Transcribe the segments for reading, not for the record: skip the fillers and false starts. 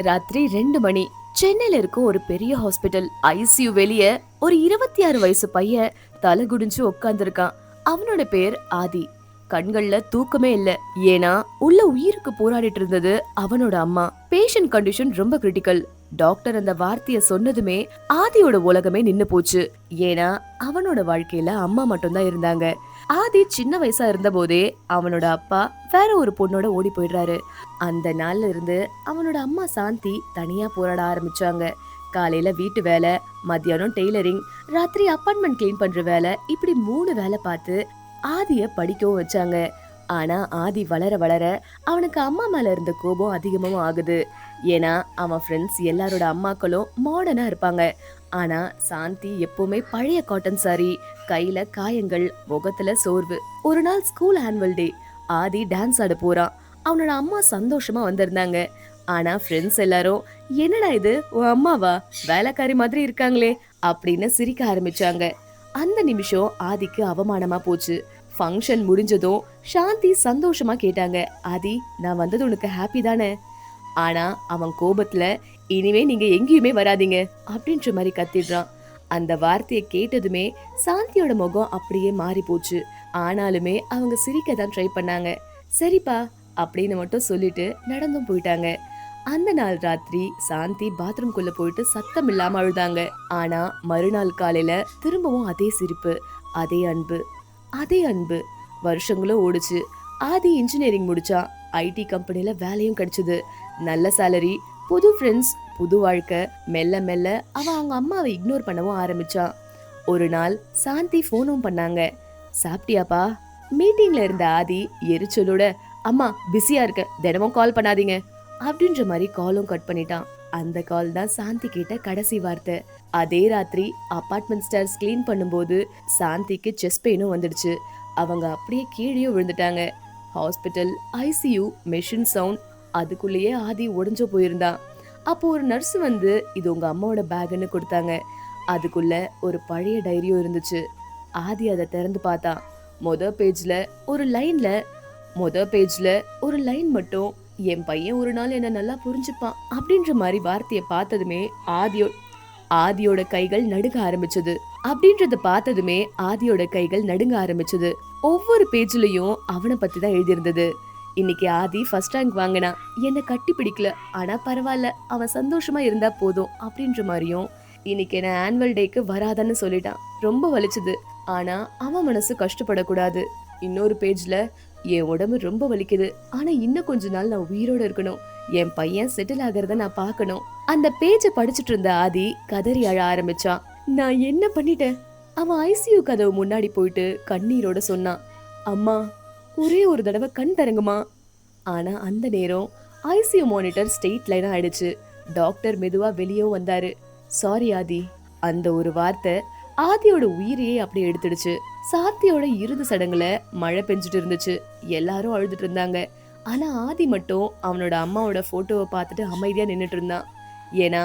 ராத்திரி 2 மணி. சென்னையில இருக்கும் ஒரு பெரிய ஹாஸ்பிட்டல் ஐசியூ வெளிய ஒரு 26 வயசு பையன் தலை குடிஞ்சு உட்கார்ந்திருக்கான். அவனோட பேர் ஆதி. கண்கள்ல தூக்கமே இல்ல. ஏன்னா உள்ள உயிருக்கு போராடிட்டு இருந்தது அவனோட அம்மா. பேஷண்ட் கண்டிஷன் ரொம்ப கிரிட்டிக்கல். டாக்டர் அந்த வார்த்தைய சொன்னதுமே ஆதியோட உலகமே நின்னு போச்சு. ஏன்னா அவனோட வாழ்க்கையில அம்மா மட்டும்தான் இருந்தாங்க. ஆதி சின்ன வயசா இருந்த போதே அவனோட அப்பா வேற ஒரு பொண்ணோட ஓடி போயிடுறாரு. அந்த நாள்ல இருந்து அவனோட அம்மா சாந்தி தனியா போராட ஆரம்பிச்சாங்க. காலையில வீட்டு வேலை, மத்தியானம் டெய்லரிங், ராத்திரி அப்பார்ட்மெண்ட் கிளீன் பண்ற வேலை, இப்படி 3 வேலை பார்த்து ஆதிய படிக்கவும் வச்சாங்க. ஆனா ஆதி வளர வளர அவனுக்கு அம்மா மேல இருந்த கோபம் அதிகமாவும் ஆகுது. ஏன்னா அவன் ஃப்ரெண்ட்ஸ் எல்லாரோட அம்மாக்களும் மாடர்னா இருப்பாங்க. ஆனா சாந்தி எப்பவுமே பழைய காட்டன் சாரி, கையில காயங்கள், முகத்துல சோர்வு. ஒரு நாள் ஸ்கூல் ஆனுவல் டே. ஆதி டான்ஸ் ஆட போறான். அவனோட அம்மா சந்தோஷமா வந்திருந்தாங்க. ஆனா ஃப்ரெண்ட்ஸ் எல்லாரும், என்னடா இது உன் அம்மாவா, வேலைக்காரி மாதிரி இருக்காங்களே அப்படின்னு சிரிக்க ஆரம்பிச்சாங்க. அந்த நிமிஷம் ஆதிக்கு அவமானமா போச்சு. ஃபங்க்ஷன் முடிஞ்சதும் சாந்தி சந்தோஷமா கேட்டாங்க, ஆதி நான் வந்தது உனக்கு ஹாப்பி தானே? ஆனா அவன் கோபத்துல, இனிமே நீங்க எங்கேயுமே வராதீங்க அப்படின்ற மாதிரி கத்திடுறான். அந்த வார்த்தையை கேட்டதுமே சாந்தியோட முகம் அப்படியே மாறி போச்சு. ஆனாலுமே அவங்க சிரிக்க தான் ட்ரை பண்ணாங்க. சரிப்பா அப்படின்னு மட்டும் சொல்லிட்டு நடந்தும் போயிட்டாங்க. அந்த நாள் ராத்திரி சாந்தி பாத்ரூம்குள்ள போயிட்டு சத்தம் இல்லாம அழுதாங்க. ஆனா மறுநாள் காலையில திரும்பவும் அதே சிரிப்பு, அதே அன்பு, அதே அன்பு. வருஷங்களும் ஓடுச்சு. ஆதி இன்ஜினியரிங் முடிச்சா. ஐடி கம்பெனில வேலையும் கிடைச்சது. நல்ல சேலரி, புது ஃப்ரெண்ட்ஸ், புது வாழ்க்கை. மெல்ல மெல்ல அவங்க அம்மாவை இக்னோர் பண்ணவும் ஆரம்பிச்சான். ஒரு நாள் சாந்தி போனும் பண்ணாங்க. சாப்பிட்டியாப்பா? மீட்டிங்ல இருந்த ஆதி எரிச்சலோட, அம்மா பிஸியா இருக்க, தினமும் கால் பண்ணாதீங்க அப்படின்ற மாதிரி காலும் கட் பண்ணிட்டான். அந்த கால் தான் சாந்தி கேட்ட கடைசி வார்த்தை. அதே ராத்திரி அபார்ட்மெண்ட் ஸ்டேர்ஸ் கிளீன் பண்ணும்போது சாந்திக்கு செஸ்ட் பெயினும் வந்துடுச்சு. அவங்க அப்படியே கீழே விழுந்துட்டாங்க. ஹாஸ்பிட்டல், ஐசியூ, மெஷின் சவுண்ட், அதுக்குள்ளேயே ஆதி உடைஞ்சு போயிருந்தான். அப்போ ஒரு நர்ஸ் வந்து, இது உங்க அம்மாவோட பேக்னு கொடுத்தாங்க. அதுக்குள்ள ஒரு பழைய டைரியும் இருந்துச்சு. ஆதி அதை திறந்து பார்த்தான். மொத பேஜ்ல ஒரு லைன்ல மொத பேஜ்ல ஒரு லைன் மட்டும், என் பையன் ஒரு நாள் என்ன நல்லா புரிஞ்சுப்பான் அப்படின்ற மாதிரி வார்த்தையை பார்த்ததுமே ஆதியோட கைகள் நடுங்க ஆரம்பிச்சது. அப்படின்றத பார்த்ததுமே ஆதியோட கைகள் நடுங்க ஆரம்பிச்சது. ஒவ்வொரு பேஜ்லயும் அவனை பத்தி தான் எழுதியிருந்தது. இன்னைக்கு ஆதி ஃபர்ஸ்ட் ரேங்க் வாங்கினா, என்ன கட்டி பிடிக்கல, ஆனா பரவாயில்ல, அவன் சந்தோஷமா இருந்தா போதும் அப்படின்ற மாதிரியும், இன்னைக்கு என்ன ஆனுவல் டேக்கு வராதன்னு சொல்லிட்டான், ரொம்ப வலிச்சது, ஆனா அவன் மனசு கஷ்டப்படக்கூடாது. இன்னொரு பேஜ்ல, என் உடம்பு ரொம்ப வலிக்குது, ஆனா இன்னும் கொஞ்ச நாள் நான் உயிரோட இருக்கணும், என் பையன் செட்டில் ஆகிறத நான் பார்க்கணும். அந்த பேஜ படிச்சுட்டு இருந்த ஆதி கதறி அழ ஆரம்பிச்சான். நான் என்ன பண்ணிட்டேன்? அவன் ஐசியூ கதவு முன்னாடி போயிட்டு கண்ணீரோட சொன்னான், அம்மா ஒரே ஒரு தடவை கண் தரங்குமா. ஆனா அந்த நேரம் ஐசியூ மானிட்டர் ஸ்ட்ரெயிட் லைனா ஆயிடுச்சு. டாக்டர் மெதுவா வெளியே வந்தாரு. சாரி ஆதி. அந்த ஒரு வார்த்தை ஆதியோட உயிரையே அப்படியே எடுத்துடுச்சு. சாத்தியோட இறுதி சடங்குல மழை பெஞ்சிட்டு இருந்துச்சு. எல்லாரும் அழுதுட்டு இருந்தாங்க. ஆனா ஆதி மட்டும் அவனோட அம்மாவோட போட்டோவை பார்த்துட்டு அமைதியா நின்னுட்டு இருந்தான். ஏன்னா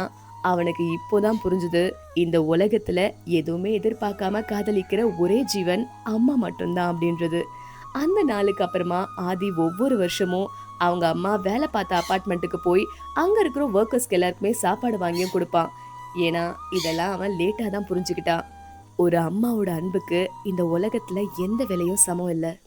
அவனுக்கு இப்போதான் புரிஞ்சுது, இந்த உலகத்துல எதுவுமே எதிர்பார்க்காம காதலிக்கிற ஒரே ஜீவன் அம்மா மட்டும்தான் அப்படின்றது. அந்த நாளுக்கு அப்புறமா ஆதி ஒவ்வொரு வருஷமும் அவங்க அம்மா வேலை பார்த்த அபார்ட்மெண்ட்டுக்கு போய் அங்க இருக்கிற ஒர்க்கர்ஸ்க்கு எல்லாருக்குமே சாப்பாடு வாங்கியும் கொடுப்பான். ஏன்னா இதெல்லாம் அவன் லேட்டா தான் புரிஞ்சுக்கிட்டான். ஒரு அம்மாவோட அன்புக்கு இந்த உலகத்துல எந்த விலையும் சமம் இல்ல.